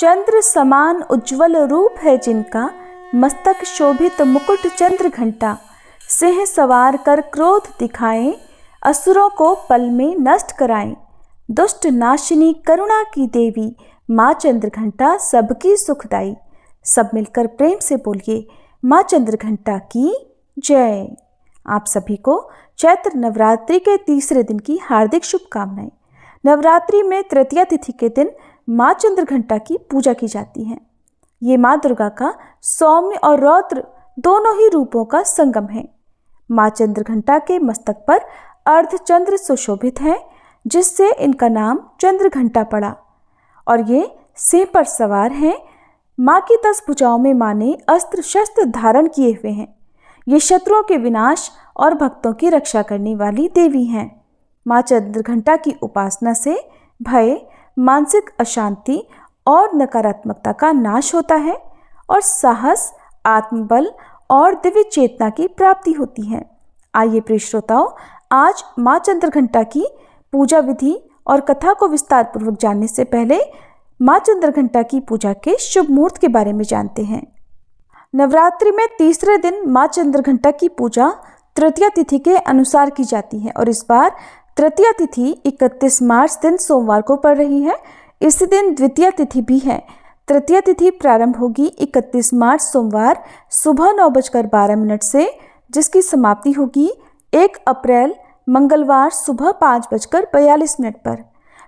चंद्र समान उज्ज्वल रूप है जिनका, मस्तक शोभित मुकुट चंद्र घंटा। सिंह सवार कर क्रोध दिखाएं, असुरों को पल में नष्ट कराएं। दुष्ट नाशिनी करुणा की देवी, माँ चंद्र घंटा सबकी सुखदाई। सब मिलकर प्रेम से बोलिए, माँ चंद्र घंटा की जय। आप सभी को चैत्र नवरात्रि के तीसरे दिन की हार्दिक शुभकामनाएं। नवरात्रि में तृतीया तिथि के दिन माँ चंद्र घंटा की पूजा की जाती है। ये माँ दुर्गा का सौम्य और रौद्र दोनों ही रूपों का संगम है। माँ चंद्र घंटा के मस्तक पर अर्धचंद्र सुशोभित है, जिससे इनका नाम चंद्र घंटा पड़ा। और ये सिंह पर सवार हैं। माँ की 10 भुजाओं में माँ ने अस्त्र शस्त्र धारण किए हुए हैं। ये शत्रुओं के विनाश और भक्तों की रक्षा करने वाली देवी हैं। माँ चंद्र घंटा की उपासना से भय, मानसिक अशांति और नकारात्मकता का नाश होता है और साहस, आत्मबल और दिव्य चेतना की प्राप्ति होती है। आइए प्रिय श्रोताओं, आज माँ चंद्र घंटा की पूजा विधि और कथा को विस्तार पूर्वक जानने से पहले माँ चंद्र घंटा की पूजा के शुभ मुहूर्त के बारे में जानते हैं। नवरात्रि में तीसरे दिन माँ चंद्र घंटा की पूजा तृतीया तिथि के अनुसार की जाती है और इस बार तृतीया तिथि 31 मार्च दिन सोमवार को पड़ रही है। इसी दिन द्वितीया तिथि भी है। तृतीया तिथि प्रारंभ होगी 31 मार्च सोमवार सुबह 9:12 से, जिसकी समाप्ति होगी 1 अप्रैल मंगलवार सुबह 5:42 पर।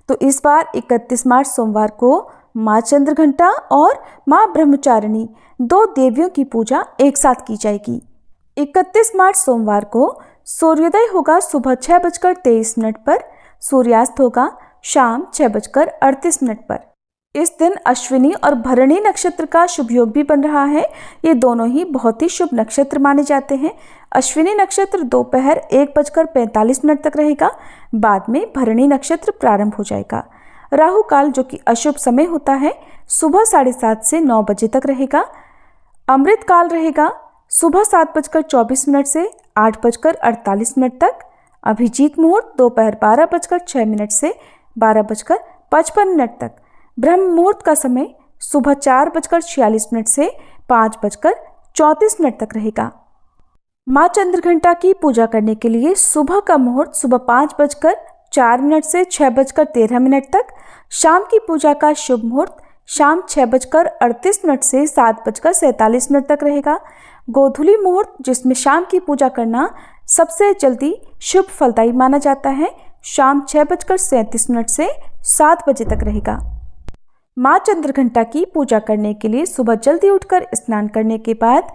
तो इस बार 31 मार्च सोमवार को माँ चंद्र घंटा और माँ ब्रह्मचारिणी 2 देवियों की पूजा एक साथ की जाएगी। 31 मार्च सोमवार को सूर्योदय होगा सुबह 6:23 पर, सूर्यास्त होगा शाम 6:38 पर। इस दिन अश्विनी और भरणी नक्षत्र का शुभ योग भी बन रहा है। ये दोनों ही बहुत ही शुभ नक्षत्र माने जाते हैं। अश्विनी नक्षत्र दोपहर 1:45 तक रहेगा, बाद में भरणी नक्षत्र प्रारंभ हो जाएगा। राहु काल, जो कि अशुभ समय होता है, सुबह 7:30 से 9 बजे तक रहेगा। अमृत काल रहेगा सुबह 7:24 से 8:48 तक। अभिजीत मुहूर्त दोपहर 12:06 से 12:55 तक। ब्रह्म मुहूर्त का समय सुबह 4:46 से 5:34 तक रहेगा। माँ चंद्र घंटा की पूजा करने के लिए सुबह का मुहूर्त सुबह 5:04 से 6:13 तक। शाम की पूजा का शुभ मुहूर्त शाम 6:38 से 7:47 तक रहेगा। गोधूली मुहूर्त, जिसमें शाम की पूजा करना सबसे जल्दी शुभ फलदायी माना जाता है, शाम 6:37 से 7 बजे तक रहेगा। माँ चंद्र घंटा की पूजा करने के लिए सुबह जल्दी उठकर स्नान करने के बाद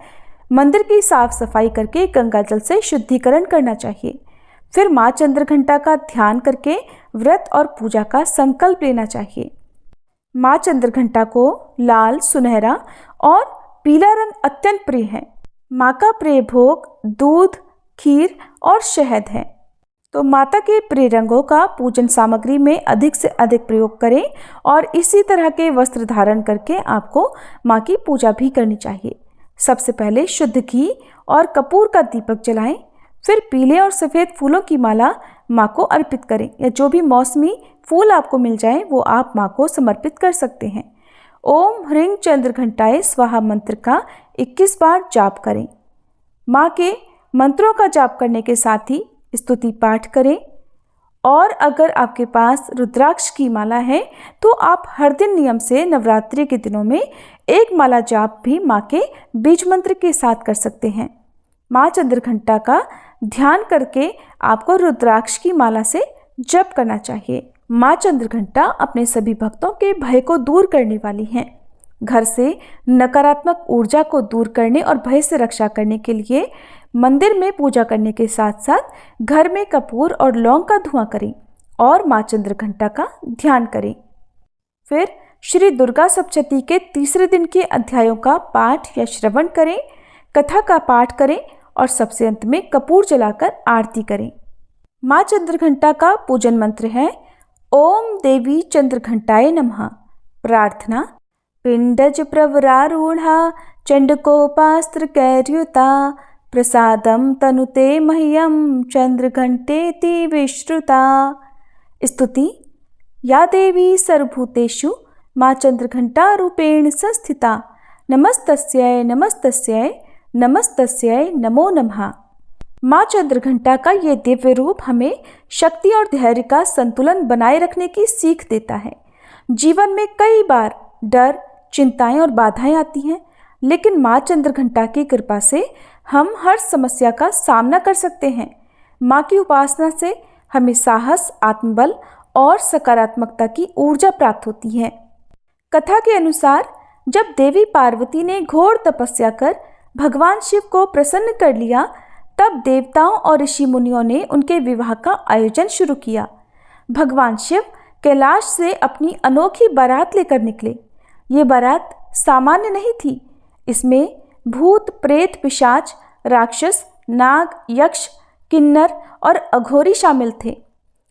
मंदिर की साफ सफाई करके गंगा जल से शुद्धिकरण करना चाहिए। फिर माँ चंद्र घंटा का ध्यान करके व्रत और पूजा का संकल्प लेना चाहिए। माँ चंद्र घंटा को लाल, सुनहरा और पीला रंग अत्यंत प्रिय है। माँ का प्रिय भोग दूध, खीर और शहद है। तो माता के प्रिय रंगों का पूजन सामग्री में अधिक से अधिक प्रयोग करें और इसी तरह के वस्त्र धारण करके आपको माँ की पूजा भी करनी चाहिए। सबसे पहले शुद्ध घी और कपूर का दीपक जलाएं, फिर पीले और सफ़ेद फूलों की माला माँ को अर्पित करें, या जो भी मौसमी फूल आपको मिल जाए वो आप माँ को समर्पित कर सकते हैं। ओम ह्रीं चंद्र घंटाए स्वाहा मंत्र का 21 बार जाप करें। माँ के मंत्रों का जाप करने के साथ ही स्तुति पाठ करें। और अगर आपके पास रुद्राक्ष की माला है तो आप हर दिन नियम से नवरात्रि के दिनों में एक माला जाप भी माँ के बीज मंत्र के साथ कर सकते हैं। माँ चंद्र घंटा का ध्यान करके आपको रुद्राक्ष की माला से जप करना चाहिए। माँ चंद्र घंटा अपने सभी भक्तों के भय को दूर करने वाली हैं। घर से नकारात्मक ऊर्जा को दूर करने और भय से रक्षा करने के लिए मंदिर में पूजा करने के साथ साथ घर में कपूर और लौंग का धुआं करें और माँ चंद्र घंटा का ध्यान करें। फिर श्री दुर्गा सप्तशती के तीसरे दिन के अध्यायों का पाठ या श्रवण करें, कथा का पाठ करें और सबसे अंत में कपूर जलाकर आरती करें। माँ चंद्र घंटा का पूजन मंत्र है ओम देवी चंद्र घंटाए नमः। प्रार्थना पिंडज प्रवरारूढ़ा चंडकोपास्त्र कैर्युता प्रसादम तनुते मह्यम चंद्र घंटेति विश्रुता। स्तुति या देवी सर्वभूतेषु माँ चंद्रघंटा रूपेण संस्थिता नमस्तस्यै नमस्तस्यै नमस्तस्यै नमो नमः। माँ चंद्रघंटा का ये दिव्य रूप हमें शक्ति और धैर्य का संतुलन बनाए रखने की सीख देता है। जीवन में कई बार डर, चिंताएं और बाधाएं आती हैं, लेकिन माँ चंद्रघंटा की कृपा से हम हर समस्या का सामना कर सकते हैं। माँ की उपासना से हमें साहस, आत्मबल और सकारात्मकता की ऊर्जा प्राप्त होती है। कथा के अनुसार जब देवी पार्वती ने घोर तपस्या कर भगवान शिव को प्रसन्न कर लिया, तब देवताओं और ऋषि मुनियों ने उनके विवाह का आयोजन शुरू किया। भगवान शिव कैलाश से अपनी अनोखी बारात लेकर निकले। ये बारात सामान्य नहीं थी। इसमें भूत, प्रेत, पिशाच, राक्षस, नाग, यक्ष, किन्नर और अघोरी शामिल थे।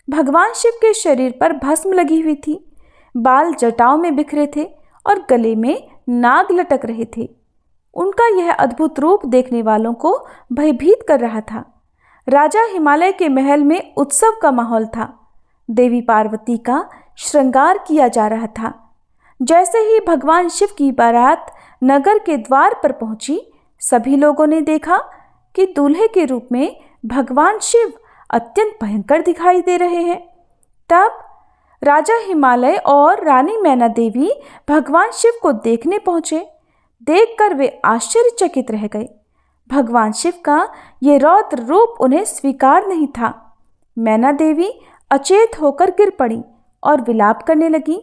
भगवान शिव के शरीर पर भस्म लगी हुई थी, बाल जटाओं में बिखरे थे और गले में नाग लटक रहे थे। उनका यह अद्भुत रूप देखने वालों को भयभीत कर रहा था। राजा हिमालय के महल में उत्सव का माहौल था। देवी पार्वती का श्रृंगार किया जा रहा था। जैसे ही भगवान शिव की बारात नगर के द्वार पर पहुंची, सभी लोगों ने देखा कि दूल्हे के रूप में भगवान शिव अत्यंत भयंकर दिखाई दे रहे हैं। तब राजा हिमालय और रानी मैना देवी भगवान शिव को देखने पहुंचे। देखकर वे आश्चर्यचकित रह गए। भगवान शिव का ये रौद्र रूप उन्हें स्वीकार नहीं था। मैना देवी अचेत होकर गिर पड़ी और विलाप करने लगी,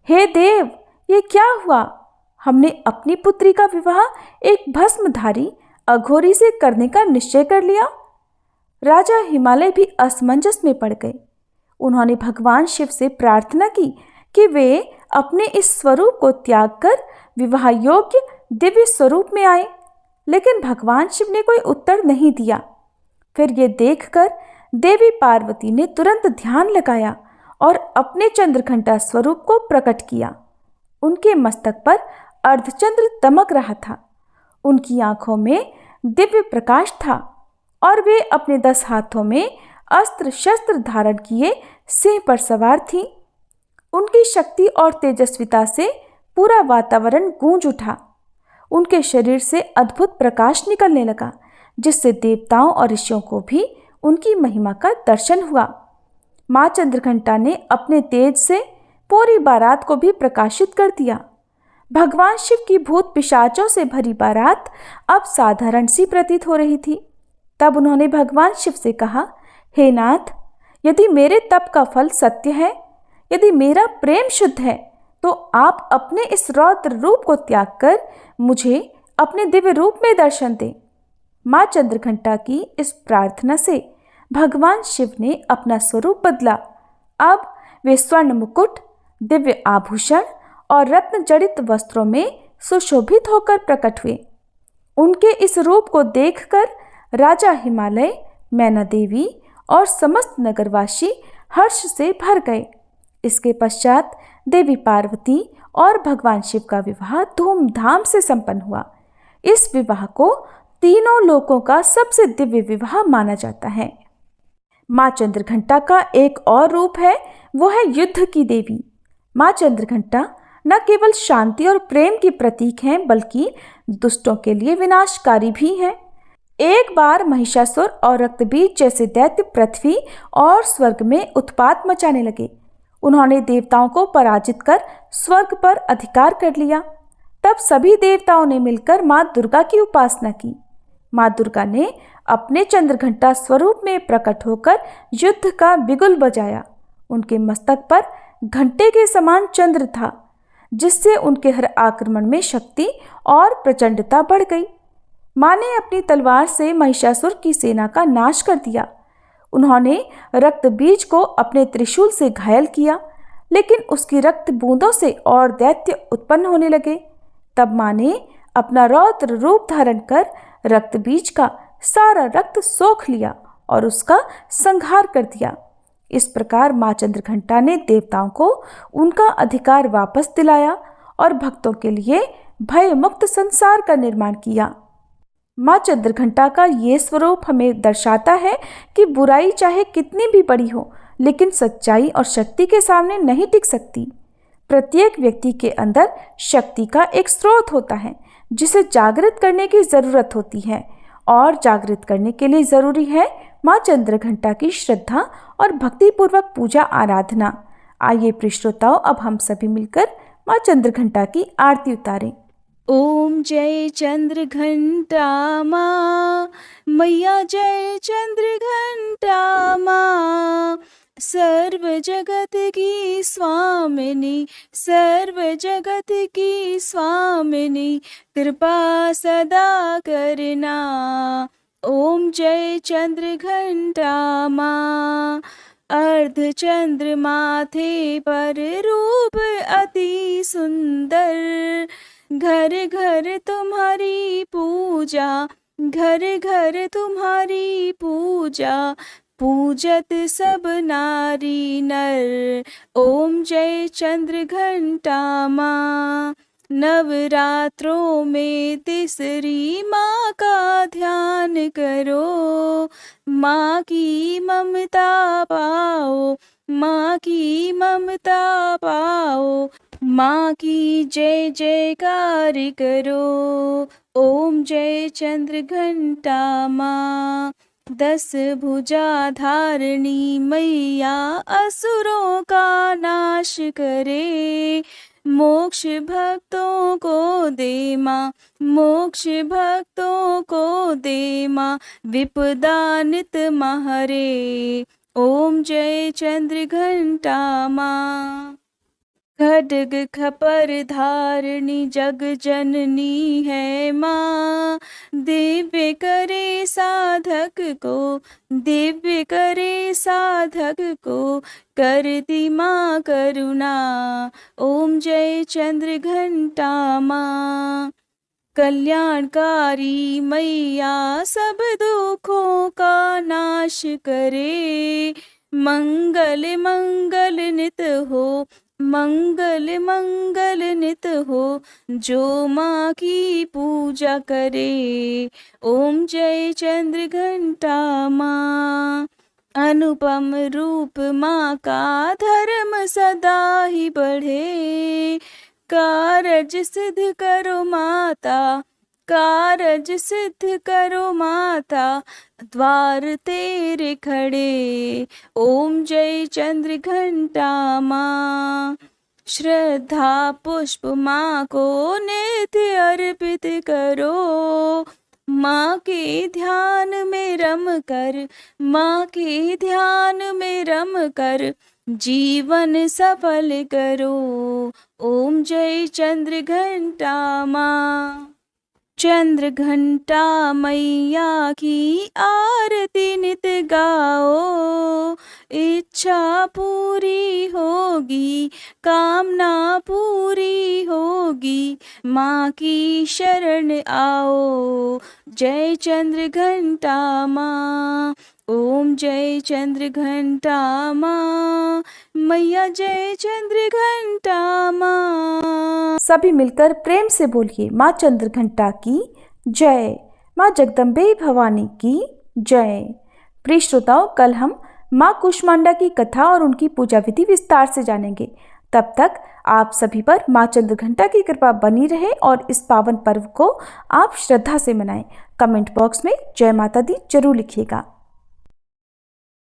हे देव, ये क्या हुआ? हमने अपनी पुत्री का विवाह एक भस्मधारी अघोरी से करने का निश्चय कर लिया। राजा हिमालय भी असमंजस में पड़ गए। उन्होंने भगवान शिव से प्रार्थना की कि वे अपने इस स्वरूप को त्याग कर विवाह योग्य दिव्य स्वरूप में आए, लेकिन भगवान शिव ने कोई उत्तर नहीं दिया। फिर ये देखकर देवी पार्वती ने तुरंत ध्यान लगाया और अपने चंद्रघंटा स्वरूप को प्रकट किया। उनके मस्तक पर अर्धचंद्र दमक रहा था। उनकी आंखों में दिव्य प्रकाश था और वे अपने 10 हाथों में अस्त्र शस्त्र धारण किए सिंह पर सवार थीं। उनकी शक्ति और तेजस्विता से पूरा वातावरण गूंज उठा। उनके शरीर से अद्भुत प्रकाश निकलने लगा, जिससे देवताओं और ऋषियों को भी उनकी महिमा का दर्शन हुआ। माँ चंद्रघंटा ने अपने तेज से पूरी बारात को भी प्रकाशित कर दिया। भगवान शिव की भूत पिशाचों से भरी बारात अब साधारण सी प्रतीत हो रही थी। तब उन्होंने भगवान शिव से कहा, हे नाथ, यदि मेरे तप का फल सत्य है, यदि मेरा प्रेम शुद्ध है, तो आप अपने इस रौद्र रूप को त्याग कर मुझे अपने दिव्य रूप में दर्शन दें। माँ चंद्रघंटा की इस प्रार्थना से भगवान शिव ने अपना स्वरूप बदला। अब वे स्वर्ण मुकुट, दिव्य आभूषण और रत्न जड़ित वस्त्रों में सुशोभित होकर प्रकट हुए। उनके इस रूप को देखकर राजा हिमालय, मैना देवी और समस्त नगरवासी हर्ष से भर गए। इसके पश्चात देवी पार्वती और भगवान शिव का विवाह धूमधाम से संपन्न हुआ। इस विवाह को तीनों लोकों का सबसे दिव्य विवाह माना जाता है। माँ चंद्रघंटा का एक और रूप है, वो है युद्ध की देवी। माँ चंद्रघंटा न केवल शांति और प्रेम की प्रतीक हैं, बल्कि दुष्टों के लिए विनाशकारी भी हैं। एक बार महिषासुर और रक्तबीज जैसे दैत्य पृथ्वी और स्वर्ग में उत्पात मचाने लगे। उन्होंने देवताओं को पराजित कर स्वर्ग पर अधिकार कर लिया। तब सभी देवताओं ने मिलकर माँ दुर्गा की उपासना की। माँ दुर्गा ने अपने चंद्रघंटा स्वरूप में प्रकट होकर युद्ध का बिगुल बजाया। उनके मस्तक पर घंटे के समान चंद्र था, जिससे उनके हर आक्रमण में शक्ति और प्रचंडता बढ़ गई। माँ ने अपनी तलवार से महिषासुर की सेना का नाश कर दिया। उन्होंने रक्तबीज को अपने त्रिशूल से घायल किया, लेकिन उसकी रक्त बूंदों से और दैत्य उत्पन्न होने लगे। तब माँ ने अपना रौद्र रूप धारण कर रक्तबीज का सारा रक्त सोख लिया और उसका संहार कर दिया। इस प्रकार माँ चंद्रघंटा ने देवताओं को उनका अधिकार वापस दिलाया और भक्तों के लिए भय मुक्त संसार का निर्माण किया। माँ चंद्रघंटा का ये स्वरूप हमें दर्शाता है कि बुराई चाहे कितनी भी बड़ी हो, लेकिन सच्चाई और शक्ति के सामने नहीं टिक सकती। प्रत्येक व्यक्ति के अंदर शक्ति का एक स्रोत होता है जिसे जागृत करने की ज़रूरत होती है, और जागृत करने के लिए ज़रूरी है माँ चंद्रघंटा की श्रद्धा और भक्तिपूर्वक पूजा आराधना। आइए प्रिय श्रोताओं, अब हम सभी मिलकर माँ चंद्रघंटा की आरती उतारें। ओम जय चंद्रघंटा माँ, मैया जय चंद्रघंटा माँ, सर्व जगत की स्वामिनी, सर्व जगत की स्वामिनी, कृपा सदा करना। ओम जय चंद्रघंटा माँ, अर्ध चंद्र माथे पर रूप अति सुंदर, घर घर तुम्हारी पूजा, घर घर तुम्हारी पूजा, पूजत सब नारी नर। ओम जय चंद्रघंटा माँ, नवरात्रों में तीसरी माँ का ध्यान करो, माँ की ममता पाओ, माँ की ममता पाओ, माँ की जय जयकार करो। ओम जय चंद्रघंटा माँ, 10 भुजा धारणी मैया असुरों का नाश करे, मोक्ष भक्तों को दे माँ, मोक्ष भक्तों को दे माँ, विपदा नित महरे। ओम जय चंद्रघंटा माँ, खड्ग खपर धारणी जग जननी है माँ, दिव्य करे साधक को, दिव्य करे साधक को, करती माँ करुणा। ओम जय चंद्रघंटा माँ, कल्याणकारी मैया सब दुखों का नाश करे, मंगल मंगल नित हो, मंगल मंगल नित हो, जो माँ की पूजा करे। ओम जय चंद्रघंटा माँ, अनुपम रूप माँ का धर्म सदा ही बढ़े, कारज सिद्ध करो माता, कारज सिद्ध करो माता, द्वार तेरे खड़े। ओम जय चंद्रघंटा माँ, श्रद्धा पुष्प माँ को नित्य अर्पित करो, माँ के ध्यान में रम कर, माँ के ध्यान में रम कर, जीवन सफल करो। ओम जय चंद्रघंटा माँ, चंद्रघंटा मैया की आरती नित गाओ, इच्छा पूरी होगी, कामना पूरी होगी, माँ की शरण आओ। जय चंद्रघंटा माँ, ओम जय चंद्रघंटा माँ, मैया जय चंद्रघंटा माँ। सभी मिलकर प्रेम से बोलिए माँ चंद्रघंटा की जय, माँ जगदम्बे भवानी की जय। प्रिय श्रोताओं, कल हम माँ कूष्मांडा की कथा और उनकी पूजा विधि विस्तार से जानेंगे। तब तक आप सभी पर माँ चंद्रघंटा की कृपा बनी रहे और इस पावन पर्व को आप श्रद्धा से मनाएं। कमेंट बॉक्स में जय माता दी जरूर लिखिएगा।